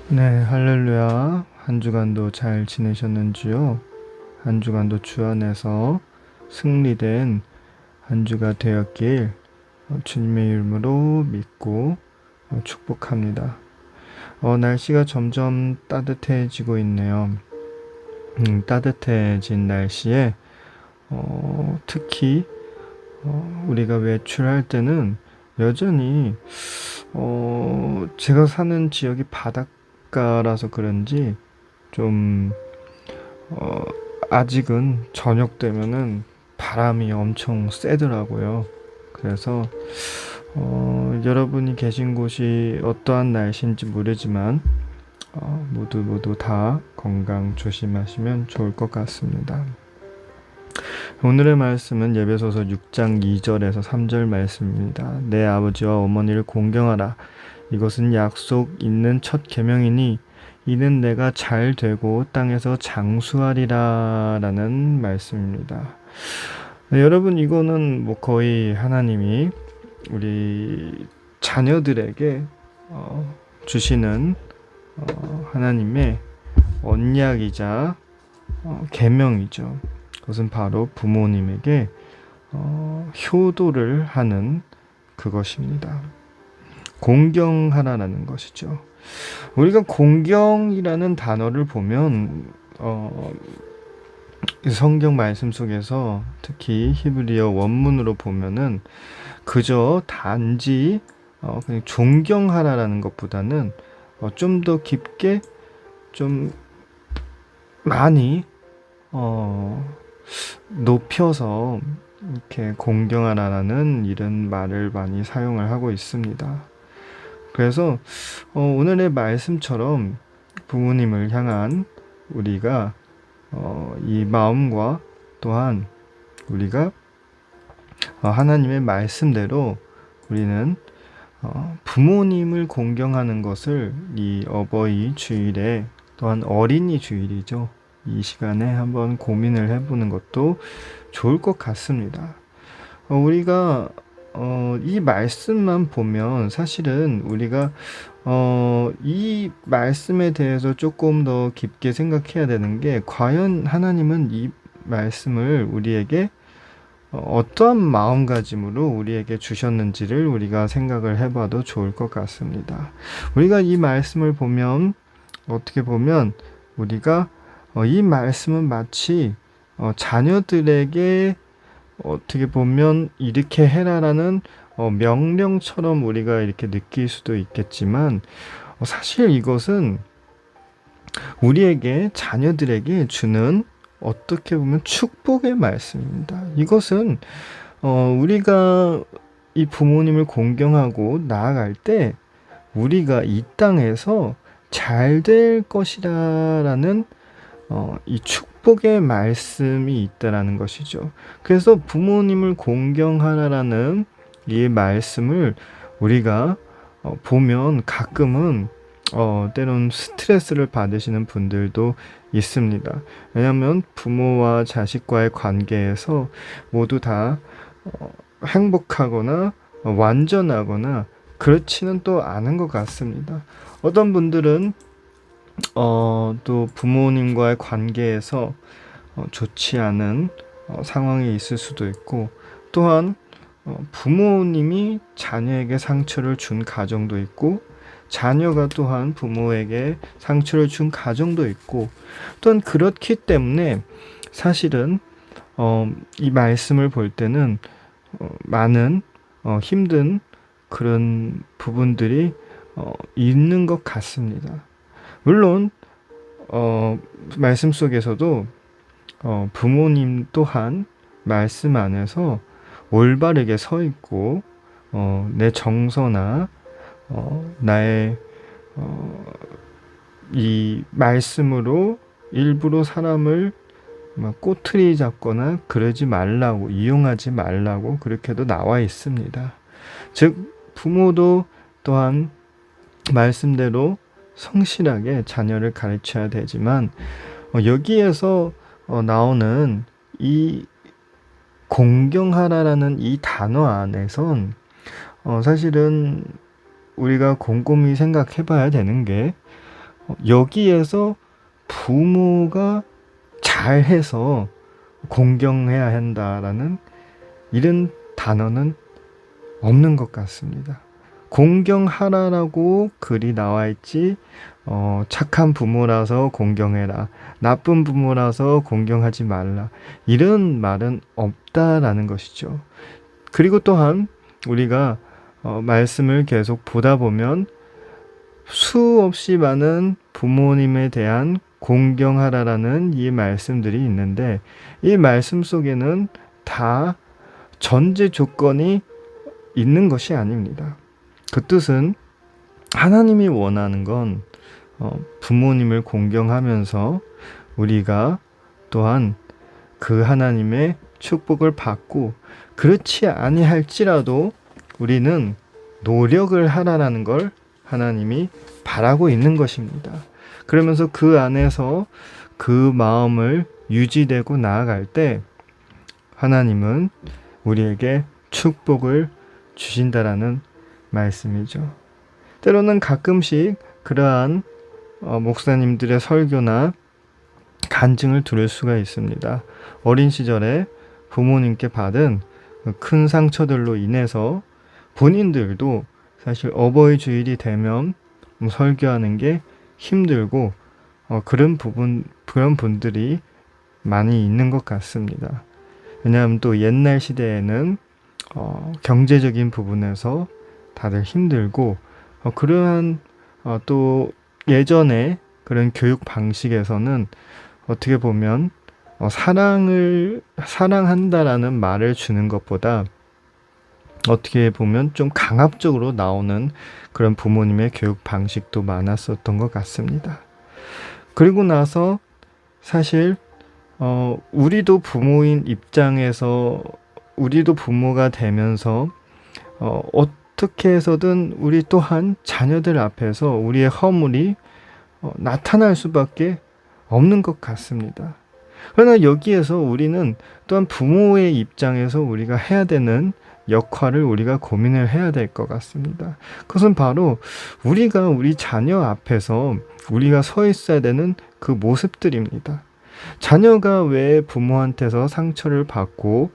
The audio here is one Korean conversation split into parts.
네, 할렐루야. 한 주간도 잘 지내셨는지요? 한 주간도 주 안에서 승리된 한 주가 되었길 주님의 이름으로 믿고 축복합니다. 날씨가 점점 따뜻해지고 있네요. 따뜻해진 날씨에 특히 우리가 외출할 때는 여전히 제가 사는 지역이 바닷가라서 그런지 좀 어, 아직은 저녁 되면은 바람이 엄청 세더라고요. 그래서 여러분이 계신 곳이 어떠한 날씨인지 모르지만 모두 다 건강 조심하시면 좋을 것 같습니다. 오늘의 말씀은 예배소서 6장 2절에서 3절 말씀입니다. 내 아버지와 어머니를 공경하라. 이것은 약속 있는 첫 계명이니 이는 내가 잘 되고 땅에서 장수하리라 라는 말씀입니다. 네, 여러분 이거는 거의 하나님이 우리 자녀들에게 주시는 하나님의 언약이자 계명이죠. 그것은 바로 부모님에게 효도를 하는 그것입니다. 공경하라는 것이죠. 우리가 공경이라는 단어를 보면 성경 말씀 속에서 특히 히브리어 원문으로 보면은 그저 단지 그냥 존경하라라는 것보다는 좀 더 깊게 좀 많이 높여서 이렇게 공경하라는 이런 말을 많이 사용을 하고 있습니다. 그래서 오늘의 말씀처럼 부모님을 향한 우리가 이 마음과 또한 우리가 하나님의 말씀대로 우리는 부모님을 공경하는 것을 이 어버이 주일에 또한 어린이 주일이죠. 이 시간에 한번 고민을 해보는 것도 좋을 것 같습니다. 우리가 이 말씀만 보면 사실은 우리가 이 말씀에 대해서 조금 더 깊게 생각해야 되는 게 과연 하나님은 이 말씀을 우리에게 어떠한 마음가짐으로 우리에게 주셨는지를 우리가 생각을 해봐도 좋을 것 같습니다. 우리가 이 말씀을 보면 어떻게 보면 우리가 이 말씀은 마치 자녀들에게 어떻게 보면 이렇게 해라라는 명령처럼 우리가 이렇게 느낄 수도 있겠지만 사실 이것은 우리에게 자녀들에게 주는 어떻게 보면 축복의 말씀입니다. 이것은 우리가 이 부모님을 공경하고 나아갈 때 우리가 이 땅에서 잘 될 것이라는 이 축복의 말씀이 있다라는 것이죠. 그래서 부모님을 공경하라라는 이 말씀을 우리가 보면 가끔은 때론 스트레스를 받으시는 분들도 있습니다. 왜냐하면 부모와 자식과의 관계에서 모두 다 행복하거나 완전하거나 그렇지는 또 않은 것 같습니다. 어떤 분들은 또 부모님과의 관계에서 좋지 않은 상황이 있을 수도 있고 또한 부모님이 자녀에게 상처를 준 가정도 있고 자녀가 또한 부모에게 상처를 준 가정도 있고 또한 그렇기 때문에 사실은 이 말씀을 볼 때는 많은 힘든 그런 부분들이 있는 것 같습니다. 물론 말씀 속에서도 부모님 또한 말씀 안에서 올바르게 서 있고 내 정서나 나의 이 말씀으로 일부러 사람을 꼬투리 잡거나 그러지 말라고 이용하지 말라고 그렇게도 나와 있습니다. 즉 부모도 또한 말씀대로 성실하게 자녀를 가르쳐야 되지만 여기에서 나오는 이 공경하라라는 이 단어 안에선 사실은 우리가 곰곰이 생각해 봐야 되는 게 여기에서 부모가 잘해서 공경해야 한다라는 이런 단어는 없는 것 같습니다. 공경하라라고 글이 나와 있지, 착한 부모라서 공경해라, 나쁜 부모라서 공경하지 말라, 이런 말은 없다라는 것이죠. 그리고 또한 우리가 말씀을 계속 보다 보면 수없이 많은 부모님에 대한 공경하라라는 이 말씀들이 있는데, 이 말씀 속에는 다 전제 조건이 있는 것이 아닙니다. 그 뜻은 하나님이 원하는 건 부모님을 공경하면서 우리가 또한 그 하나님의 축복을 받고, 그렇지 아니할지라도 우리는 노력을 하라는 걸 하나님이 바라고 있는 것입니다. 그러면서 그 안에서 그 마음을 유지되고 나아갈 때 하나님은 우리에게 축복을 주신다라는 말씀이죠. 때로는 가끔씩 그러한 목사님들의 설교나 간증을 들을 수가 있습니다. 어린 시절에 부모님께 받은 큰 상처들로 인해서 본인들도 사실 어버이 주일이 되면 설교하는 게 힘들고 그런 분들이 많이 있는 것 같습니다. 왜냐하면 또 옛날 시대에는 경제적인 부분에서 다들 힘들고, 그러한 또 예전에 그런 교육 방식에서는 어떻게 보면 사랑한다라는 말을 주는 것보다 어떻게 보면 좀 강압적으로 나오는 그런 부모님의 교육 방식도 많았었던 것 같습니다. 그리고 나서 사실 우리도 부모인 입장에서, 우리도 부모가 되면서 어떻게 해서든 우리 또한 자녀들 앞에서 우리의 허물이 나타날 수밖에 없는 것 같습니다. 그러나 여기에서 우리는 또한 부모의 입장에서 우리가 해야 되는 역할을 우리가 고민을 해야 될 것 같습니다. 그것은 바로 우리가 우리 자녀 앞에서 우리가 서 있어야 되는 그 모습들입니다. 자녀가 왜 부모한테서 상처를 받고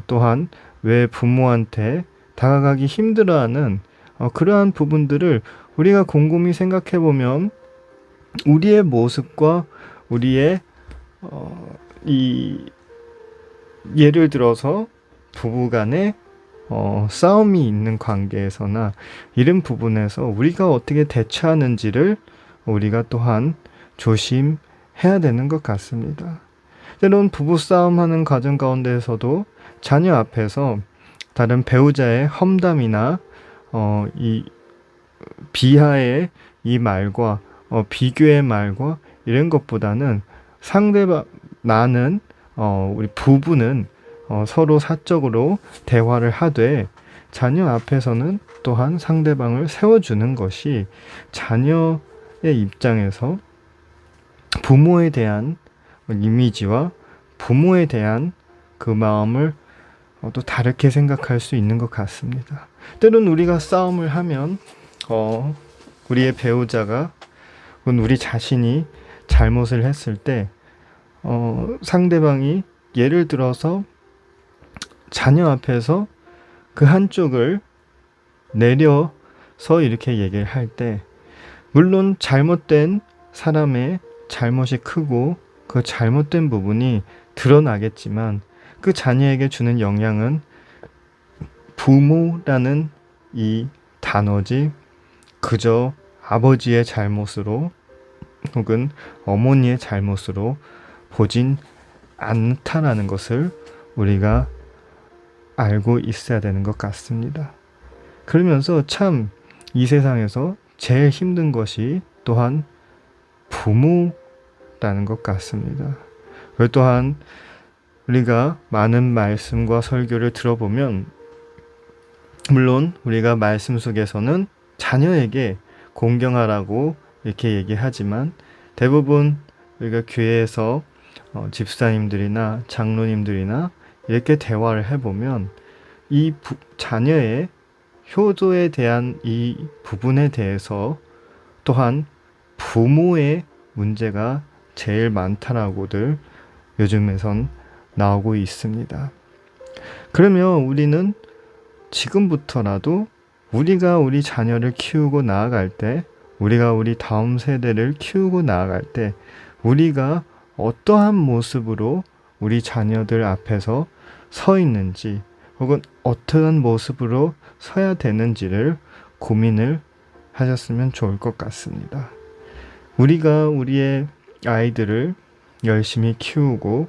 또한 왜 부모한테 다가가기 힘들어하는 그러한 부분들을 우리가 곰곰이 생각해 보면 우리의 모습과 우리의 예를 들어서 부부간에 싸움이 있는 관계에서나 이런 부분에서 우리가 어떻게 대처하는지를 우리가 또한 조심해야 되는 것 같습니다. 때론 부부싸움하는 과정 가운데에서도 자녀 앞에서 다른 배우자의 험담이나 이 비하의 이 말과 비교의 말과 이런 것보다는 나는 우리 부부는 서로 사적으로 대화를 하되 자녀 앞에서는 또한 상대방을 세워주는 것이 자녀의 입장에서 부모에 대한 이미지와 부모에 대한 그 마음을 또 다르게 생각할 수 있는 것 같습니다. 때론 우리가 싸움을 하면 우리의 배우자가 혹은 우리 자신이 잘못을 했을 때 상대방이 예를 들어서 자녀 앞에서 그 한쪽을 내려서 이렇게 얘기를 할 때, 물론 잘못된 사람의 잘못이 크고 그 잘못된 부분이 드러나겠지만 그 자녀에게 주는 영향은 부모라는 이 단어지 그저 아버지의 잘못으로 혹은 어머니의 잘못으로 보진 않다라는 것을 우리가 알고 있어야 되는 것 같습니다. 그러면서 참 이 세상에서 제일 힘든 것이 또한 부모라는 것 같습니다. 그리고 또한 우리가 많은 말씀과 설교를 들어보면 물론 우리가 말씀 속에서는 자녀에게 공경하라고 이렇게 얘기하지만 대부분 우리가 교회에서 집사님들이나 장로님들이나 이렇게 대화를 해보면 이 자녀의 효도에 대한 이 부분에 대해서 또한 부모의 문제가 제일 많다라고들 요즘에선 나오고 있습니다. 그러면 우리는 지금부터라도 우리가 우리 자녀를 키우고 나아갈 때, 우리가 우리 다음 세대를 키우고 나아갈 때, 우리가 어떠한 모습으로 우리 자녀들 앞에서 서 있는지, 혹은 어떠한 모습으로 서야 되는지를 고민을 하셨으면 좋을 것 같습니다. 우리가 우리의 아이들을 열심히 키우고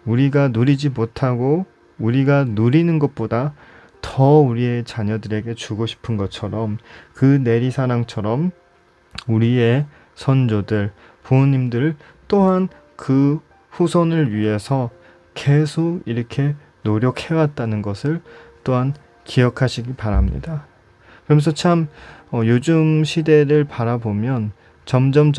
우리가 누리지 못하고 우리가 누리는 것보다 더 우리의 자녀들에게 주고 싶은 것처럼, 그 내리사랑처럼 우리의 선조들, 부모님들 또한 그 후손을 위해서 계속 이렇게 노력해왔다는 것을 또한 기억하시기 바랍니다. 그러면서 참 요즘 시대를 바라보면 점점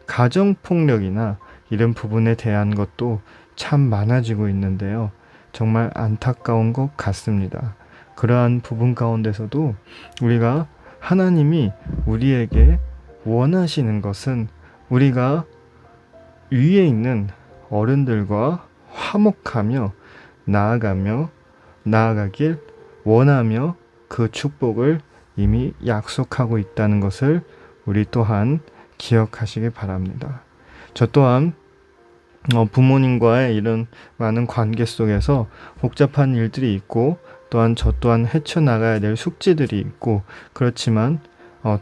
가정폭력이나 이런 부분에 대한 것도 참 많아지고 있는데요. 정말 안타까운 것 같습니다. 그러한 부분 가운데서도 우리가 하나님이 우리에게 원하시는 것은 우리가 위에 있는 어른들과 화목하며 나아가길 원하며 그 축복을 이미 약속하고 있다는 것을 우리 또한 기억하시기 바랍니다. 저 또한 부모님과의 이런 많은 관계 속에서 복잡한 일들이 있고, 또한 저 또한 헤쳐나가야 될 숙제들이 있고, 그렇지만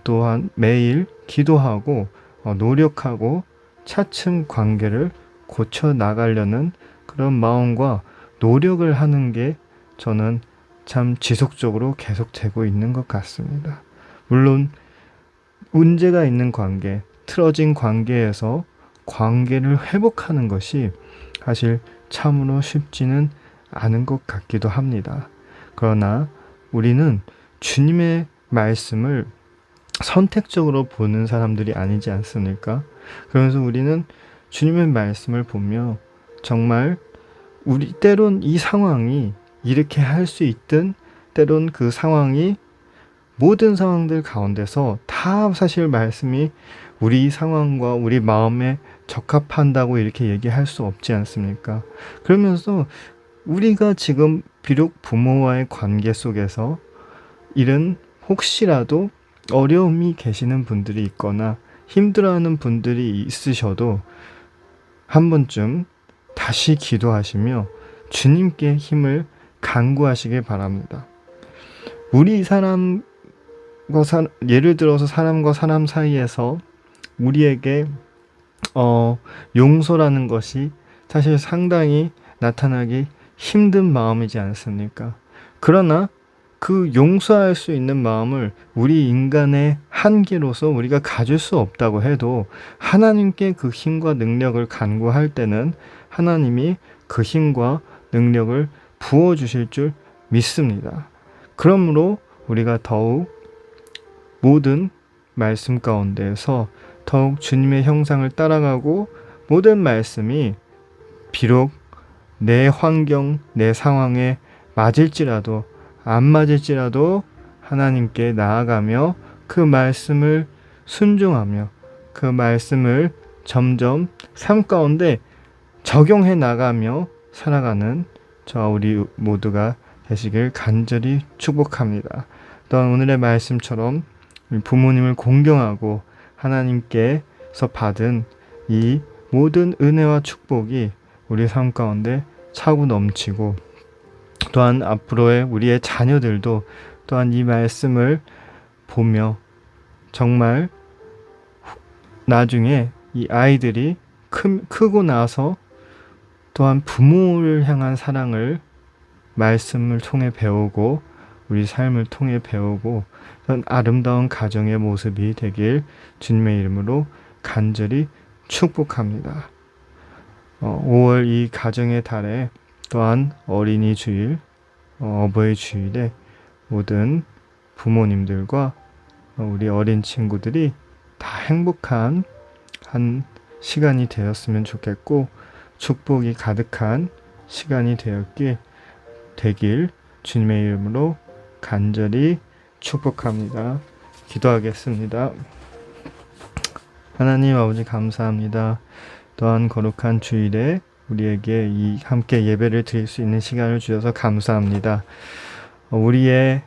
또한 매일 기도하고 노력하고 차츰 관계를 고쳐 나가려는 그런 마음과 노력을 하는 게 저는 참 지속적으로 계속되고 있는 것 같습니다. 물론 문제가 있는 관계, 틀어진 관계에서 관계를 회복하는 것이 사실 참으로 쉽지는 않은 것 같기도 합니다. 그러나 우리는 주님의 말씀을 선택적으로 보는 사람들이 아니지 않습니까? 그러면서 우리는 주님의 말씀을 보며 정말 우리 때론 이 상황이 이렇게 할 수 있든, 때론 그 상황이 모든 상황들 가운데서 다 사실 말씀이 우리 상황과 우리 마음에 적합한다고 이렇게 얘기할 수 없지 않습니까? 그러면서 우리가 지금 비록 부모와의 관계 속에서 이런 혹시라도 어려움이 계시는 분들이 있거나 힘들어하는 분들이 있으셔도 한 번쯤 다시 기도하시며 주님께 힘을 간구하시길 바랍니다. 우리 예를 들어서 사람과 사람 사이에서 우리에게 용서라는 것이 사실 상당히 나타나기 힘든 마음이지 않습니까? 그러나 그 용서할 수 있는 마음을 우리 인간의 한계로서 우리가 가질 수 없다고 해도 하나님께 그 힘과 능력을 간구할 때는 하나님이 그 힘과 능력을 부어주실 줄 믿습니다. 그러므로 우리가 더욱 모든 말씀 가운데에서 더욱 주님의 형상을 따라가고, 모든 말씀이 비록 내 환경, 내 상황에 맞을지라도 안 맞을지라도 하나님께 나아가며 그 말씀을 순종하며 그 말씀을 점점 삶 가운데 적용해 나가며 살아가는 저와 우리 모두가 되시길 간절히 축복합니다. 또한 오늘의 말씀처럼 부모님을 공경하고 하나님께서 받은 이 모든 은혜와 축복이 우리 삶 가운데 차고 넘치고, 또한 앞으로의 우리의 자녀들도 또한 이 말씀을 보며 정말 나중에 이 아이들이 크고 나서 또한 부모를 향한 사랑을 말씀을 통해 배우고 우리 삶을 통해 배우고 아름다운 가정의 모습이 되길 주님의 이름으로 간절히 축복합니다. 5월 이 가정의 달에 또한 어린이 주일, 어버이 주일에 모든 부모님들과 우리 어린 친구들이 다 행복한 한 시간이 되었으면 좋겠고, 축복이 가득한 시간이 되길 주님의 이름으로 간절히 축복합니다. 기도하겠습니다. 하나님 아버지 감사합니다. 또한 거룩한 주일에 우리에게 이 함께 예배를 드릴 수 있는 시간을 주셔서 감사합니다. 우리의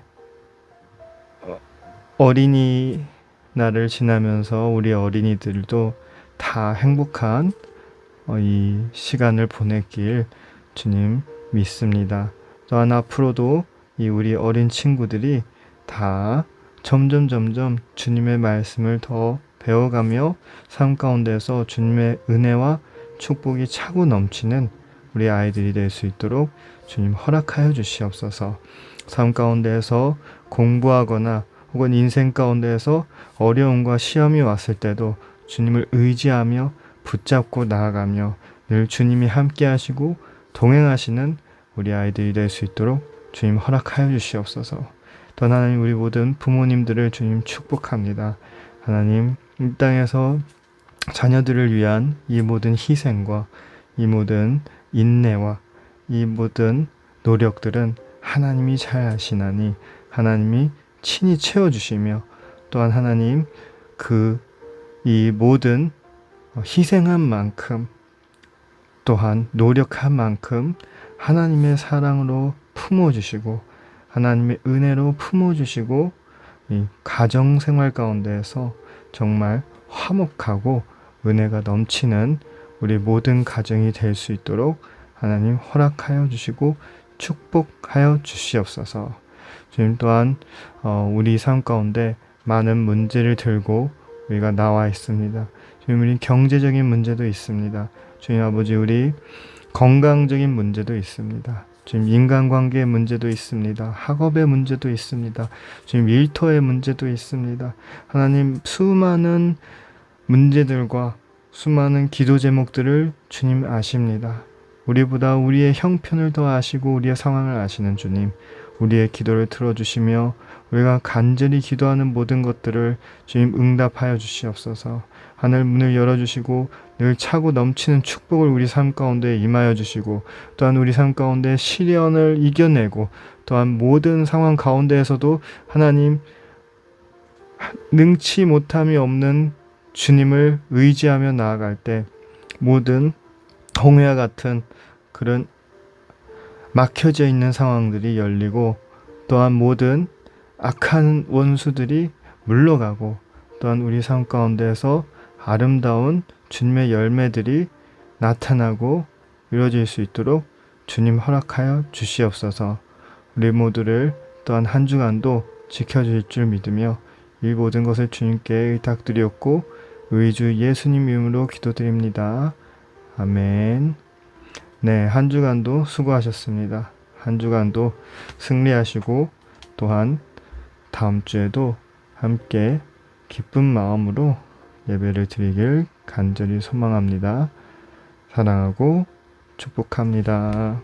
어린이날을 지나면서 우리 어린이들도 다 행복한 이 시간을 보냈길 주님 믿습니다. 또한 앞으로도 이 우리 어린 친구들이 다 점점 주님의 말씀을 더 배워가며 삶 가운데서 주님의 은혜와 축복이 차고 넘치는 우리 아이들이 될 수 있도록 주님 허락하여 주시옵소서. 삶 가운데에서 공부하거나 혹은 인생 가운데에서 어려움과 시험이 왔을 때도 주님을 의지하며 붙잡고 나아가며 늘 주님이 함께 하시고 동행하시는 우리 아이들이 될 수 있도록 주님 허락하여 주시옵소서. 또 하나님 우리 모든 부모님들을 주님 축복합니다. 하나님 이 땅에서 자녀들을 위한 이 모든 희생과 이 모든 인내와 이 모든 노력들은 하나님이 잘 아시나니 하나님이 친히 채워주시며 또한 하나님 이 모든 희생한 만큼 또한 노력한 만큼 하나님의 사랑으로 품어주시고 하나님의 은혜로 품어주시고 이 가정생활 가운데에서 정말 화목하고 은혜가 넘치는 우리 모든 가정이 될 수 있도록 하나님 허락하여 주시고 축복하여 주시옵소서. 주님 또한 우리 삶 가운데 많은 문제를 들고 우리가 나와 있습니다. 주님 우리 경제적인 문제도 있습니다. 주님 아버지 우리 건강적인 문제도 있습니다. 주님 인간관계의 문제도 있습니다. 학업의 문제도 있습니다. 주님 일터의 문제도 있습니다. 하나님 수많은 문제들과 수많은 기도 제목들을 주님 아십니다. 우리보다 우리의 형편을 더 아시고 우리의 상황을 아시는 주님, 우리의 기도를 들어주시며 우리가 간절히 기도하는 모든 것들을 주님 응답하여 주시옵소서. 하늘 문을 열어주시고 늘 차고 넘치는 축복을 우리 삶 가운데 임하여 주시고 또한 우리 삶 가운데 시련을 이겨내고 또한 모든 상황 가운데에서도 하나님 능치 못함이 없는 주님을 의지하며 나아갈 때 모든 홍해와 같은 그런 막혀져 있는 상황들이 열리고 또한 모든 악한 원수들이 물러가고 또한 우리 삶 가운데에서 아름다운 주님의 열매들이 나타나고 이루어질 수 있도록 주님 허락하여 주시옵소서. 우리 모두를 또한 한 주간도 지켜주실 줄 믿으며 이 모든 것을 주님께 의탁드리옵고 의주 예수님 이름으로 기도드립니다. 아멘. 네, 한 주간도 수고하셨습니다. 한 주간도 승리하시고 또한 다음 주에도 함께 기쁜 마음으로 예배를 드리길 간절히 소망합니다. 사랑하고 축복합니다.